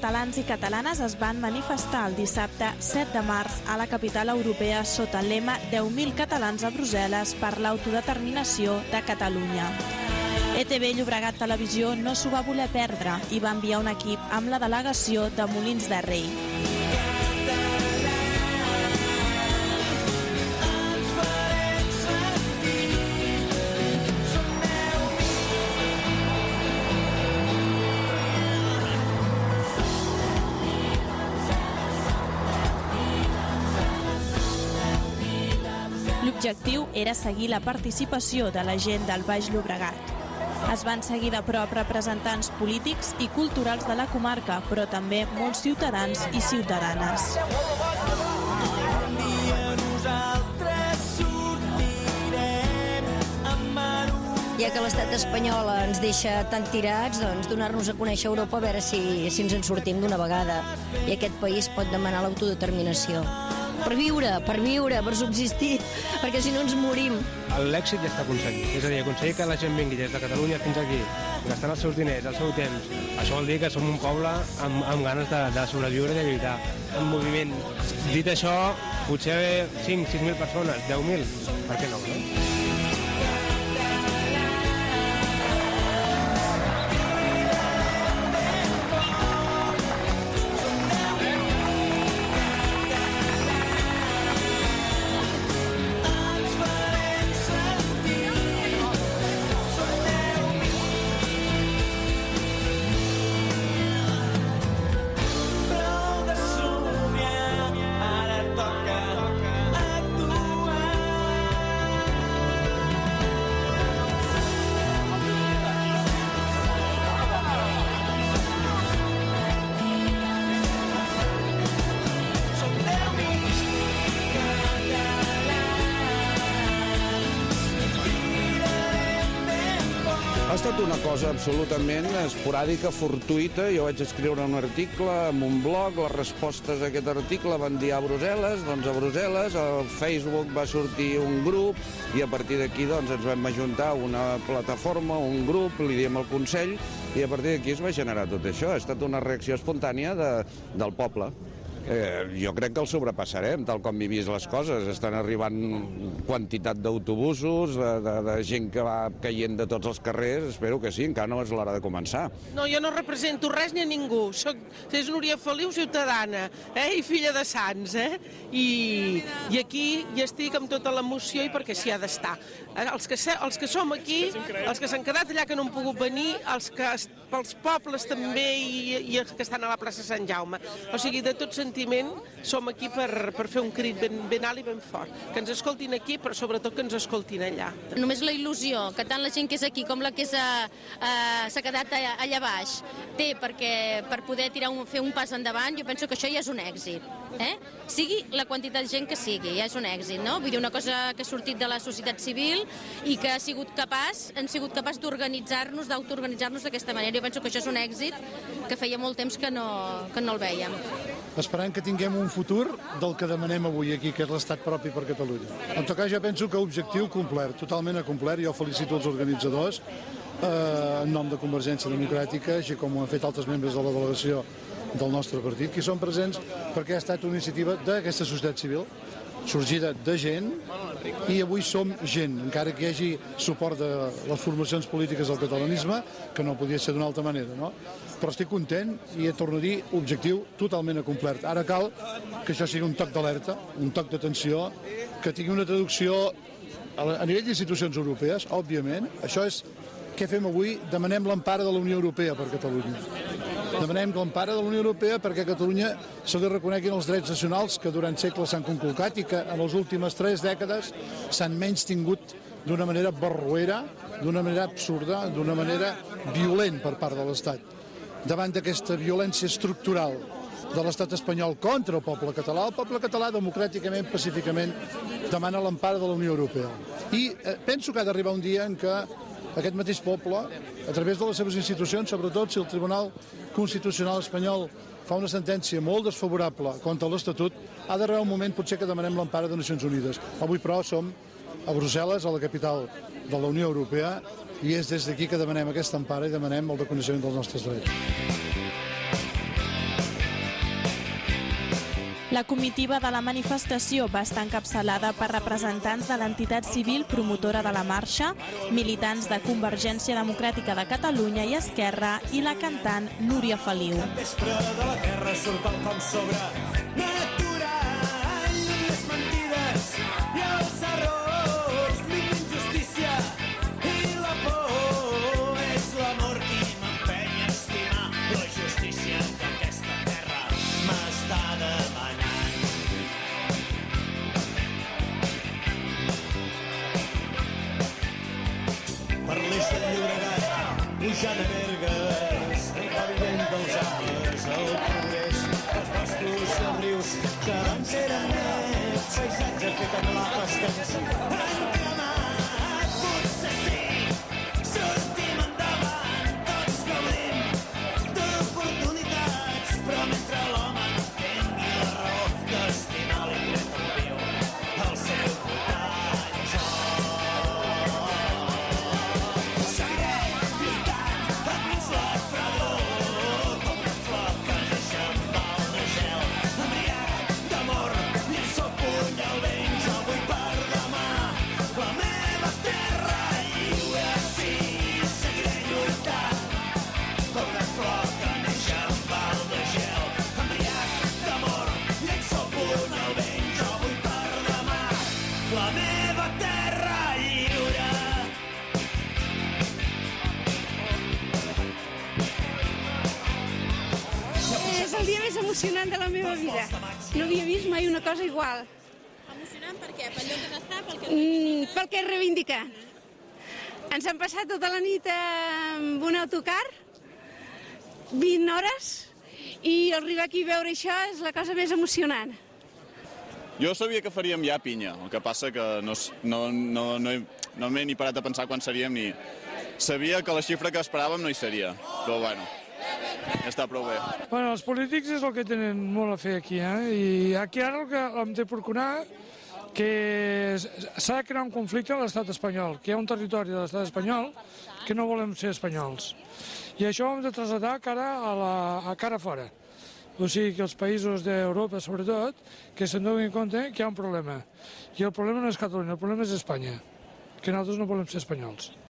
catalans i catalanes es van manifestar el dissabte 7 de març a la capital europea sota el lema 10.000 catalans a Brussel·les per l'autodeterminació de Catalunya. ETV Llobregat Televisió no s'ho va voler perdre i va enviar un equip amb la delegació de Molins de Rei. L'objectiu era seguir la participació de la gent del Baix Llobregat. Es van seguir de prop representants polítics i culturals de la comarca, però també molts ciutadans i ciutadanes. Ja que l'estat espanyol ens deixa tan tirats, doncs donar-nos a conèixer Europa a veure si ens en sortim d'una vegada. I aquest país pot demanar l'autodeterminació. Per viure, per subsistir, perquè si no ens morim. L'èxit ja està aconseguit, és a dir, aconseguir que la gent vingui des de Catalunya fins aquí, gastant els seus diners, el seu temps. Això vol dir que som un poble amb ganes de sobreviure i de lluitar, en moviment. Dit això, potser 5.000-6.000 persones, 10.000, per què no? Ha estat una cosa absolutament esporàdica, fortuïta. Jo vaig escriure un article en un blog, les respostes a aquest article van dir a Brussel·les, doncs a Brussel·les, al Facebook va sortir un grup i a partir d'aquí doncs ens vam ajuntar una plataforma, un grup, li diem al Consell, i a partir d'aquí es va generar tot això. Ha estat una reacció espontània del poble. Jo crec que el sobrepassarem, tal com he vist les coses. Estan arribant quantitat d'autobusos, de gent que va caient de tots els carrers. Espero que sí, encara no és l'hora de començar. No, jo no represento res ni a ningú. És Núria Feliu, ciutadana, i filla de Sants, I aquí hi estic amb tota l'emoció i perquè s'hi ha d'estar. Els que som aquí, els que s'han quedat allà que no han pogut venir, pels pobles també i els que estan a la plaça Sant Jaume. O sigui, de tot sentiment som aquí per fer un crit ben alt i ben fort. Que ens escoltin aquí, però sobretot que ens escoltin allà. Només la il·lusió que tant la gent que és aquí com la que s'ha quedat allà baix té per poder fer un pas endavant, jo penso que això ja és un èxit. Sigui la quantitat de gent que sigui, ja és un èxit, no? Vull dir, una cosa que ha sortit de la societat civil i que hem sigut capaç d'organitzar-nos, d'autoorganitzar-nos d'aquesta manera. Jo penso que això és un èxit que feia molt temps que no el vèiem. Esperant que tinguem un futur del que demanem avui aquí, que és l'estat propi per Catalunya. En tot cas, jo penso que objectiu complert, totalment complert. Jo felicito els organitzadors en nom de Convergència Democràtica, així com ho han fet altres membres de la delegació del nostre partit, que hi són presents perquè ha estat una iniciativa d'aquesta societat civil, sorgida de gent, i avui som gent, encara que hi hagi suport de les formacions polítiques del catalanisme, que no podia ser d'una altra manera, no? Però estic content i torno a dir, objectiu totalment acomplert. Ara cal que això sigui un toc d'alerta, un toc d'atenció, que tingui una traducció a nivell d'institucions europees, òbviament. Això és què fem avui? Demanem l'empara de la Unió Europea per Catalunya. Demanem l'empara de la Unió Europea perquè a Catalunya se li reconeguin els drets nacionals que durant segles s'han conculcat i que en les últimes 3 dècades s'han menys tingut d'una manera barroera, d'una manera absurda, d'una manera violent per part de l'Estat. Davant d'aquesta violència estructural de l'estat espanyol contra el poble català democràticament, pacíficament, demana l'empara de la Unió Europea. I penso que ha d'arribar un dia en què aquest mateix poble, a través de les seves institucions, sobretot si el Tribunal Constitucional espanyol fa una sentència molt desfavorable contra l'Estatut, ha d'arribar un moment potser que demanem l'empara de Nacions Unides. Avui, però, som a Brussel·les, a la capital de la Unió Europea, i és des d'aquí que demanem aquesta empara i demanem el reconeixement dels nostres drets. La comitiva de la manifestació va estar encapçalada per representants de l'entitat civil promotora de la marxa, militants de Convergència Democràtica de Catalunya i Esquerra i la cantant Núria Feliu. Pujant a Bergues, el paviment dels arbres, el progrés, els boscos, els rius, que abans eren nets, paisatge fet amb la pescança. Han cremat, potser sí, sortim endavant, tots gaudim d'oportunitats, però mentre l'home no tingui la raó d'estimar l'indret on viu, el seu voltant, jo. És el dia més emocionant de la meva vida. No havia vist mai una cosa igual. Emocionant per què? Pel lloc on està? Pel que reivindica. Ens hem passat tota la nit amb un autocar, 20 hores, i arribar aquí a veure això és la cosa més emocionant. Jo sabia que faríem ja pinya, el que passa que no m'he ni parat a pensar quan seríem ni... Sabia que la xifra que esperàvem no hi seria, però bueno, ja està prou bé. Bueno, els polítics és el que tenen molt a fer aquí, i aquí ara el que hem de procurar que s'ha de crear un conflicte a l'estat espanyol, que hi ha un territori de l'estat espanyol que no volem ser espanyols. I això ho hem de traslladar a cara fora. O sigui que els països d'Europa, sobretot, que se'n donin compte que hi ha un problema. I el problema no és Catalunya, el problema és Espanya, que nosaltres no volem ser espanyols.